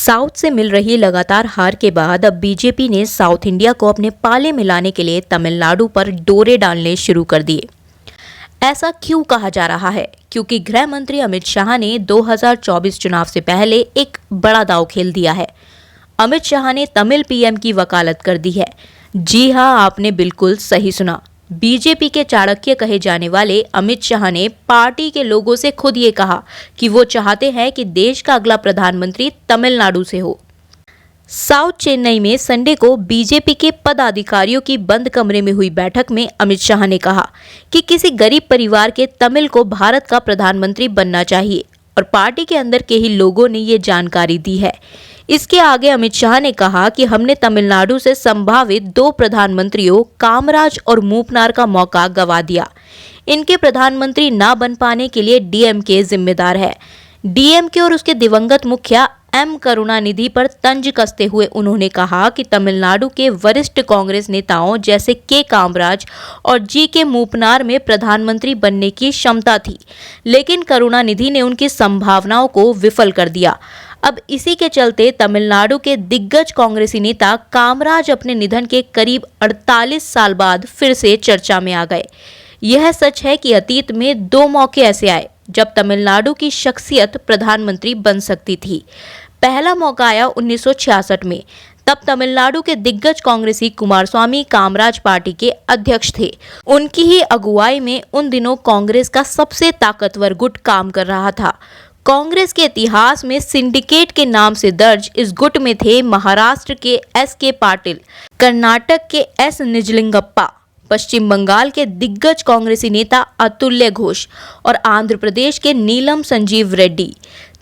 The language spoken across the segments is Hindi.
साउथ से मिल रही लगातार हार के बाद अब बीजेपी ने साउथ इंडिया को अपने पाले में लाने के लिए तमिलनाडु पर डोरे डालने शुरू कर दिए। ऐसा क्यों कहा जा रहा है? क्योंकि गृह मंत्री अमित शाह ने 2024 चुनाव से पहले एक बड़ा दांव खेल दिया है। अमित शाह ने तमिल पीएम की वकालत कर दी है। जी हां, आपने बिल्कुल सही सुना। बीजेपी के चाणक्य कहे जाने वाले अमित शाह ने पार्टी के लोगों से खुद ये कहा कि वो चाहते हैं कि देश का अगला प्रधानमंत्री तमिलनाडु से हो। साउथ चेन्नई में संडे को बीजेपी के पदाधिकारियों की बंद कमरे में हुई बैठक में अमित शाह ने कहा कि किसी गरीब परिवार के तमिल को भारत का प्रधानमंत्री बनना चाहिए और पार्टी के अंदर के ही लोगों ने ये जानकारी दी है। इसके आगे अमित शाह ने कहा कि हमने तमिलनाडु से संभावित 2 प्रधानमंत्रियों कामराज और मूपनार का मौका गंवा दिया। इनके प्रधानमंत्री ना बन पाने के लिए डीएमके जिम्मेदार है। डीएमके और उसके दिवंगत मुखिया एम करुणानिधि पर तंज कसते हुए उन्होंने कहा कि तमिलनाडु के वरिष्ठ कांग्रेस नेताओं जैसे के कामराज और जी के मूपनार में प्रधानमंत्री बनने की क्षमता थी, लेकिन करुणानिधि ने उनकी संभावनाओं को विफल कर दिया। अब इसी के चलते तमिलनाडु के दिग्गज कांग्रेसी नेता कामराज अपने निधन के करीब 48 साल बाद फिर से चर्चा में आ गए। यह सच है कि अतीत में 2 मौके ऐसे आए जब तमिलनाडु की शख्सियत प्रधानमंत्री बन सकती थी। पहला मौका आया 1966 में। तब तमिलनाडु के दिग्गज कांग्रेसी कुमारस्वामी कामराज पार्टी के अध्यक्ष थे। उनकी ही अगुवाई में उन दिनों कांग्रेस का सबसे ताकतवर गुट काम कर रहा था। कांग्रेस के इतिहास में सिंडिकेट के नाम से दर्ज इस गुट में थे महाराष्ट्र के एस.के. पाटिल, कर्नाटक के एस. निजलिंगप्पा, पश्चिम बंगाल के दिग्गज कांग्रेसी नेता अतुल्य घोष और आंध्र प्रदेश के नीलम संजीव रेड्डी।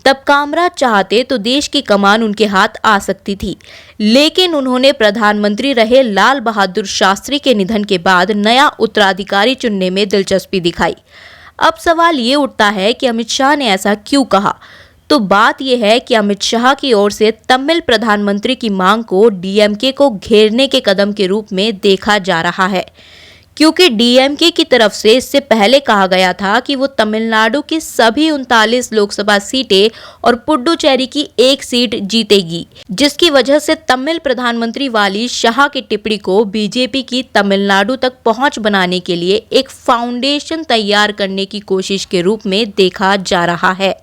तब कामराज चाहते तो देश की कमान उनके हाथ आ सकती थी, लेकिन उन्होंने प्रधानमंत्री रहे लाल बहादुर शास्त्री के निधन के बाद नया उत्तराधिकारी चुनने में दिलचस्पी दिखाई। अब सवाल ये उठता है कि अमित शाह ने ऐसा क्यों कहा? तो बात यह है कि अमित शाह की ओर से तमिल प्रधानमंत्री की मांग को डीएमके को घेरने के कदम के रूप में देखा जा रहा है, क्योंकि डीएमके की तरफ से इससे पहले कहा गया था कि वो तमिलनाडु की सभी 39 लोकसभा सीटें और पुडुचेरी की 1 सीट जीतेगी, जिसकी वजह से तमिल प्रधानमंत्री वाली शाह की टिप्पणी को बीजेपी की तमिलनाडु तक पहुंच बनाने के लिए एक फाउंडेशन तैयार करने की कोशिश के रूप में देखा जा रहा है।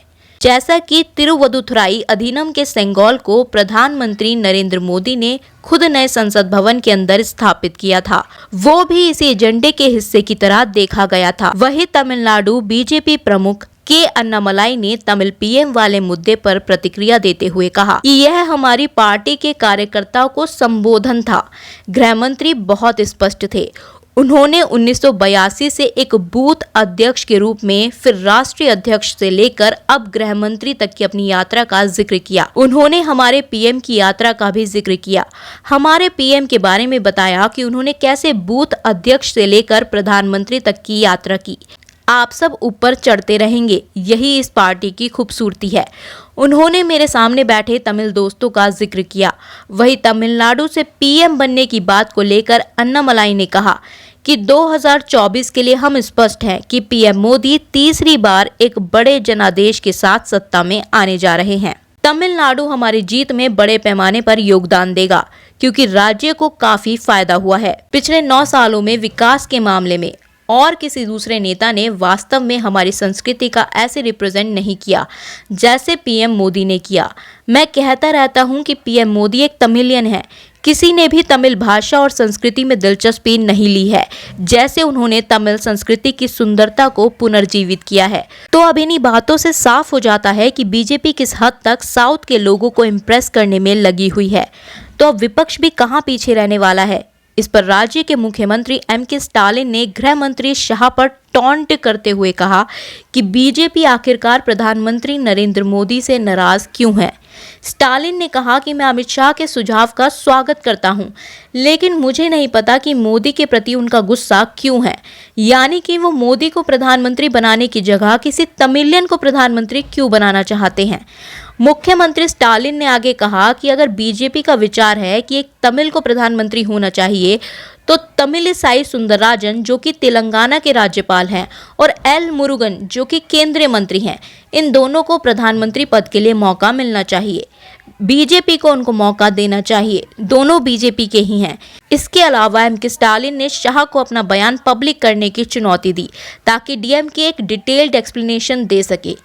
जैसा कि तिरुवदुथुराई अधिनियम के सेंगोल को प्रधानमंत्री नरेंद्र मोदी ने खुद नए संसद भवन के अंदर स्थापित किया था, वो भी इसी एजेंडे के हिस्से की तरह देखा गया था। वही तमिलनाडु बीजेपी प्रमुख के अन्नामलाई ने तमिल पीएम वाले मुद्दे पर प्रतिक्रिया देते हुए कहा कि यह हमारी पार्टी के कार्यकर्ताओं को संबोधन था। गृह मंत्री बहुत स्पष्ट थे। उन्होंने 1982 से एक बूथ अध्यक्ष के रूप में, फिर राष्ट्रीय अध्यक्ष से लेकर अब गृह मंत्री तक की अपनी यात्रा का जिक्र किया। उन्होंने हमारे पीएम की यात्रा का भी जिक्र किया। हमारे पीएम के बारे में बताया कि उन्होंने कैसे बूथ अध्यक्ष से लेकर प्रधानमंत्री तक की यात्रा की। आप सब ऊपर चढ़ते रहेंगे, यही इस पार्टी की खूबसूरती है। उन्होंने मेरे सामने बैठे तमिल दोस्तों का जिक्र किया। वही तमिलनाडु से पीएम बनने की बात को लेकर अन्नामलाई ने कहा कि 2024 के लिए हम स्पष्ट हैं कि पीएम मोदी तीसरी बार एक बड़े जनादेश के साथ सत्ता में आने जा रहे हैं। तमिलनाडु हमारी जीत में बड़े पैमाने पर योगदान देगा, क्योंकि राज्य को काफी फायदा हुआ है। पिछले 9 सालों में विकास के मामले में और किसी दूसरे नेता ने वास्तव में हमारी संस्कृति का ऐसे रिप्रेजेंट नहीं किया जैसे पीएम मोदी ने किया। मैं कहता रहता हूं कि पीएम मोदी एक तमिलियन है। किसी ने भी तमिल भाषा और संस्कृति में दिलचस्पी नहीं ली है जैसे उन्होंने तमिल संस्कृति की सुंदरता को पुनर्जीवित किया है। तो अब इन्हीं बातों से साफ हो जाता है कि बीजेपी किस हद तक साउथ के लोगों को इम्प्रेस करने में लगी हुई है। तो अब विपक्ष भी कहाँ पीछे रहने वाला है? इस पर राज्य के मुख्यमंत्री एम.के. स्टालिन ने गृह मंत्री शाह पर टॉन्ट करते हुए कहा कि बीजेपी आखिरकार प्रधानमंत्री नरेंद्र मोदी से नाराज क्यों है। स्टालिन ने कहा कि मैं अमित शाह के सुझाव का स्वागत करता हूं, लेकिन मुझे नहीं पता कि मोदी के प्रति उनका गुस्सा क्यों है, यानी कि वो मोदी को प्रधानमंत्री बनाने की जगह किसी तमिलियन को प्रधानमंत्री क्यों बनाना चाहते हैं। मुख्यमंत्री स्टालिन ने आगे कहा कि अगर बीजेपी का विचार है कि एक तमिल को प्रधानमंत्री होना चाहिए, तो तमिलिसाई सुंदरराजन जो कि तेलंगाना के राज्यपाल हैं और एल मुरुगन जो कि केंद्रीय मंत्री हैं, इन दोनों को प्रधानमंत्री पद के लिए मौका मिलना चाहिए। बीजेपी को उनको मौका देना चाहिए, दोनों बीजेपी के ही हैं। इसके अलावा एम.के. स्टालिन ने शाह को अपना बयान पब्लिक करने की चुनौती दी ताकि डीएमके एक डिटेल्ड एक्सप्लेनेशन दे सके।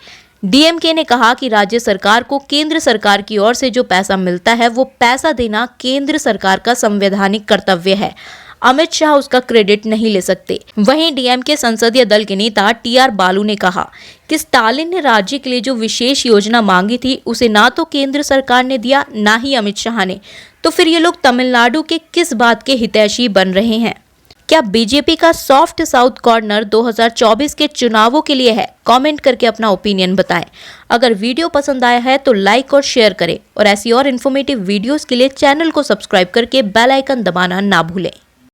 डीएमके ने कहा कि राज्य सरकार को केंद्र सरकार की ओर से जो पैसा मिलता है वो पैसा देना केंद्र सरकार का संवैधानिक कर्तव्य है। अमित शाह उसका क्रेडिट नहीं ले सकते। वहीं डीएमके संसदीय दल के नेता टी.आर. बालू ने कहा कि स्टालिन ने राज्य के लिए जो विशेष योजना मांगी थी उसे ना तो केंद्र सरकार ने दिया ना ही अमित शाह ने, तो फिर ये लोग तमिलनाडु के किस बात के हितैषी बन रहे हैं? क्या बीजेपी का सॉफ्ट साउथ कॉर्नर 2024 के चुनावों के लिए है? कमेंट करके अपना ओपिनियन बताएं। अगर वीडियो पसंद आया है तो लाइक और शेयर करें और ऐसी और इन्फॉर्मेटिव वीडियोस के लिए चैनल को सब्सक्राइब करके बेल आइकन दबाना ना भूलें।